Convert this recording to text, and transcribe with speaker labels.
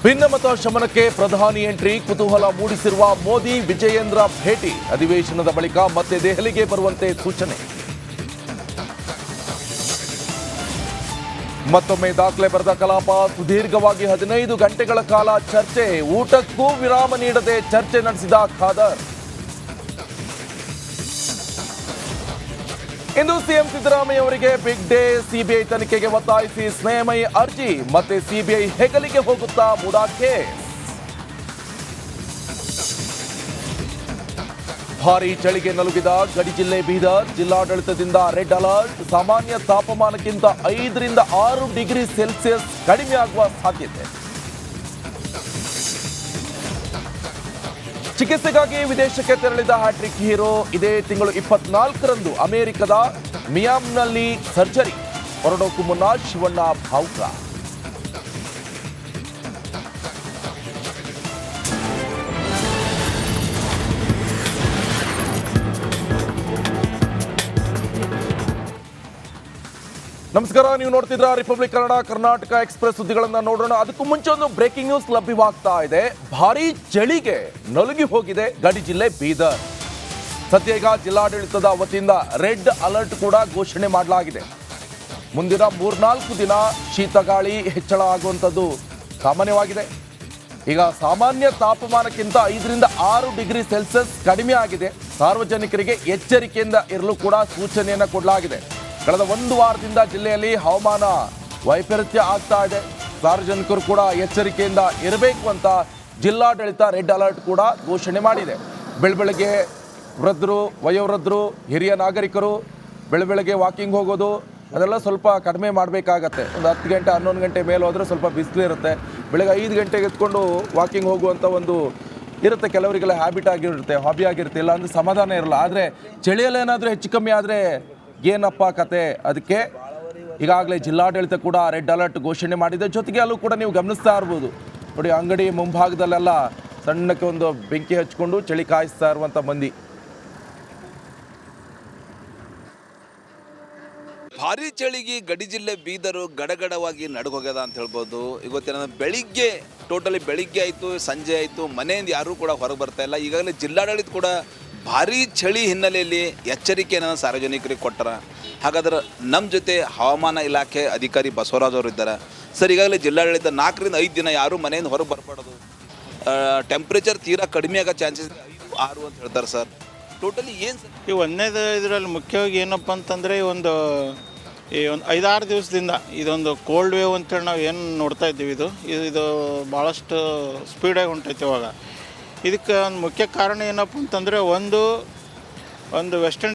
Speaker 1: ಭಿನ್ನಮತ ಶಮನಕ್ಕೆ ಪ್ರಧಾನಿ ಎಂಟ್ರಿ, ಕುತೂಹಲ ಮೂಡಿಸಿರುವ ಮೋದಿ ವಿಜಯೇಂದ್ರ ಭೇಟಿ. ಅಧಿವೇಶನದ ಬಳಿಕ ಮತ್ತೆ ದೆಹಲಿಗೆ ಬರುವಂತೆ ಸೂಚನೆ. ಮತ್ತೊಮ್ಮೆ ದಾಖಲೆ ಬರೆದ ಕಲಾಪ, ಸುದೀರ್ಘವಾಗಿ 15 ಗಂಟೆಗಳ ಕಾಲ ಚರ್ಚೆ. ಊಟಕ್ಕೂ ವಿರಾಮ ನೀಡದೆ ಚರ್ಚೆ ನಡೆಸಿದ ಖಾದರ್. ಇಂದು ಸಿಎಂ ಸಿದ್ದರಾಮಯ್ಯ ಅವರಿಗೆ ಬಿಗ್ ಡೇ. ಸಿಬಿಐ ತನಿಖೆಗೆ ಒತ್ತಾಯಿಸಿ ಸ್ನೇಹಮಯಿ ಅರ್ಜಿ. ಮತ್ತೆ ಸಿಬಿಐ ಹೆಗಲಿಗೆ ಹೋಗುತ್ತಾ ಮುಡಾ ಕೇಸ್. ಭಾರೀ ಚಳಿಗೆ ನಲುಗಿದ ಗಡಿ ಜಿಲ್ಲೆ ಬೀದರ್. ಜಿಲ್ಲಾಡಳಿತದಿಂದ ರೆಡ್ ಅಲರ್ಟ್. ಸಾಮಾನ್ಯ ತಾಪಮಾನಕ್ಕಿಂತ 5 ರಿಂದ 6 ಡಿಗ್ರಿ ಸೆಲ್ಸಿಯಸ್ ಕಡಿಮೆಯಾಗುವ ಸಾಧ್ಯತೆ. ಚಿಕಿತ್ಸೆಗಾಗಿ ವಿದೇಶಕ್ಕೆ ತೆರಳಿದ ಹ್ಯಾಟ್ರಿಕ್ ಹೀರೋ ಇದೇ ತಿಂಗಳು 24ರಂದು ಅಮೆರಿಕದ ಮಿಯಾಮಿನಲ್ಲಿ ಸರ್ಜರಿ. ಹೊರಡೋಕು ಮುನ್ನ ಶಿವಣ್ಣ ಭಾವುಕ. ನಮಸ್ಕಾರ, ನೀವು ನೋಡ್ತಿದ್ರ ರಿಪಬ್ಲಿಕ್ ಕನ್ನಡ. ಕರ್ನಾಟಕ ಎಕ್ಸ್ಪ್ರೆಸ್ ಸುದ್ದಿಗಳನ್ನ ನೋಡೋಣ. ಅದಕ್ಕೂ ಮುಂಚೆ ಒಂದು ಬ್ರೇಕಿಂಗ್ ನ್ಯೂಸ್ ಲಭ್ಯವಾಗ್ತಾ ಇದೆ. ಭಾರೀ ಚಳಿಗೆ ನಲುಗಿ ಹೋಗಿದೆ ಗಡಿ ಜಿಲ್ಲೆ ಬೀದರ್. ಸದ್ಯ ಈಗ ಜಿಲ್ಲಾಡಳಿತದ ವತಿಯಿಂದ ರೆಡ್ ಅಲರ್ಟ್ ಕೂಡ ಘೋಷಣೆ ಮಾಡಲಾಗಿದೆ. ಮುಂದಿನ 3-4 ದಿನ ಶೀತಗಾಳಿ ಹೆಚ್ಚಳ ಆಗುವಂಥದ್ದು ಸಾಮಾನ್ಯವಾಗಿದೆ. ಈಗ ಸಾಮಾನ್ಯ ತಾಪಮಾನಕ್ಕಿಂತ 5 ರಿಂದ 6 ಡಿಗ್ರಿ ಸೆಲ್ಸಿಯಸ್ ಕಡಿಮೆ ಆಗಿದೆ. ಸಾರ್ವಜನಿಕರಿಗೆ ಎಚ್ಚರಿಕೆಯಿಂದ ಇರಲು ಕೂಡ ಸೂಚನೆಯನ್ನು ಕೊಡಲಾಗಿದೆ. ಕಳೆದ 1 ವಾರದಿಂದ ಜಿಲ್ಲೆಯಲ್ಲಿ ಹವಾಮಾನ ವೈಪರೀತ್ಯ ಆಗ್ತಾ ಇದೆ. ಸಾರ್ವಜನಿಕರು ಕೂಡ ಎಚ್ಚರಿಕೆಯಿಂದ ಇರಬೇಕು ಅಂತ ಜಿಲ್ಲಾಡಳಿತ ರೆಡ್ ಅಲರ್ಟ್ ಕೂಡ ಘೋಷಣೆ ಮಾಡಿದೆ. ಬೆಳಬೆಳಗ್ಗೆ ವೃದ್ಧರು, ವಯೋವೃದ್ಧರು, ಹಿರಿಯ ನಾಗರಿಕರು ಬೆಳಬೆಳಗ್ಗೆ ವಾಕಿಂಗ್ ಹೋಗೋದು ಅದೆಲ್ಲ ಸ್ವಲ್ಪ ಕಡಿಮೆ ಮಾಡಬೇಕಾಗತ್ತೆ. ಒಂದು 10 ಗಂಟೆ 11 ಗಂಟೆ ಮೇಲೆ ಹೋದರೆ ಸ್ವಲ್ಪ ಬಿಸಿಲಿರುತ್ತೆ. ಬೆಳಗ್ಗೆ 5 ಗಂಟೆಗೆ ಎತ್ಕೊಂಡು ವಾಕಿಂಗ್ ಹೋಗುವಂಥ ಒಂದು ಇರುತ್ತೆ. ಕೆಲವರಿಗೆಲ್ಲ ಹ್ಯಾಬಿಟ್ ಆಗಿರುತ್ತೆ, ಹಾಬಿ ಆಗಿರುತ್ತೆ. ಇಲ್ಲ ಅಂದರೆ ಸಮಾಧಾನ ಇರಲ್ಲ. ಆದರೆ ಚಳಿಯಲ್ಲಿ ಏನಾದರೂ ಹೆಚ್ಚು ಕಮ್ಮಿ ಆದರೆ ಏನಪ್ಪ ಕತೆ. ಅದಕ್ಕೆ ಈಗಾಗಲೇ ಜಿಲ್ಲಾಡಳಿತ ಕೂಡ ರೆಡ್ ಅಲರ್ಟ್ ಘೋಷಣೆ ಮಾಡಿದೆ. ಜೊತೆಗೆ ಅಲ್ಲೂ ಕೂಡ ನೀವು ಗಮನಿಸ್ತಾ ಇರ್ಬೋದು ನೋಡಿ, ಅಂಗಡಿ ಮುಂಭಾಗದಲ್ಲೆಲ್ಲ ಸಣ್ಣಕ್ಕೆ ಒಂದು ಬೆಂಕಿ ಹಚ್ಕೊಂಡು ಚಳಿ ಕಾಯಿಸ್ತಾ ಇರುವಂಥ ಮಂದಿ.
Speaker 2: ಭಾರಿ ಚಳಿಗೆ ಗಡಿ ಜಿಲ್ಲೆ ಬೀದರು ಗಡಗಡವಾಗಿ ನಡುಗೋಗ್ಯದ ಅಂತ ಹೇಳ್ಬೋದು. ಇವತ್ತಿನ ಬೆಳಿಗ್ಗೆ ಟೋಟಲಿ ಬೆಳಿಗ್ಗೆ ಆಯಿತು, ಸಂಜೆ ಆಯಿತು, ಮನೆಯಿಂದ ಯಾರೂ ಕೂಡ ಹೊರಗೆ ಬರ್ತಾ ಇಲ್ಲ. ಈಗಾಗಲೇ ಜಿಲ್ಲಾಡಳಿತ ಕೂಡ ಭಾರೀ ಚಳಿ ಹಿನ್ನೆಲೆಯಲ್ಲಿ ಎಚ್ಚರಿಕೆಯನ್ನು ಸಾರ್ವಜನಿಕರಿಗೆ ಕೊಟ್ಟರ. ಹಾಗಾದ್ರೆ ನಮ್ಮ ಜೊತೆ ಹವಾಮಾನ ಇಲಾಖೆ ಅಧಿಕಾರಿ ಬಸವರಾಜ್ ಅವರು ಇದ್ದಾರೆ. ಸರ್, ಈಗಾಗಲೇ ಜಿಲ್ಲಾಡಳಿತ 4 ರಿಂದ 5 ದಿನ ಯಾರೂ ಮನೆಯಿಂದ ಹೊರಗೆ ಬರಬಾರ್ದು, ಟೆಂಪ್ರೇಚರ್ ತೀರಾ ಕಡಿಮೆ ಆಗೋ ಚಾನ್ಸಸ್ 5-6 ಅಂತ ಹೇಳ್ತಾರೆ. ಸರ್, ಟೋಟಲಿ ಏನು ಸರ್
Speaker 3: ಈ ಒಂದನೇದು ಇದರಲ್ಲಿ ಮುಖ್ಯವಾಗಿ ಏನಪ್ಪ ಅಂತಂದರೆ ಈ ಒಂದು 5-6 ದಿವಸದಿಂದ ಇದೊಂದು ಕೋಲ್ಡ್ ವೇವ್ ಅಂತೇಳಿ ನಾವು ಏನು ನೋಡ್ತಾ ಇದ್ದೀವಿ, ಇದು ಭಾಳಷ್ಟು ಸ್ಪೀಡಾಗಿ ಹೊಂಟೈತೆ ಇವಾಗ. ಇದಕ್ಕೆ ಒಂದು ಮುಖ್ಯ ಕಾರಣ ಏನಪ್ಪ ಅಂತಂದರೆ ಒಂದು ವೆಸ್ಟರ್ನ್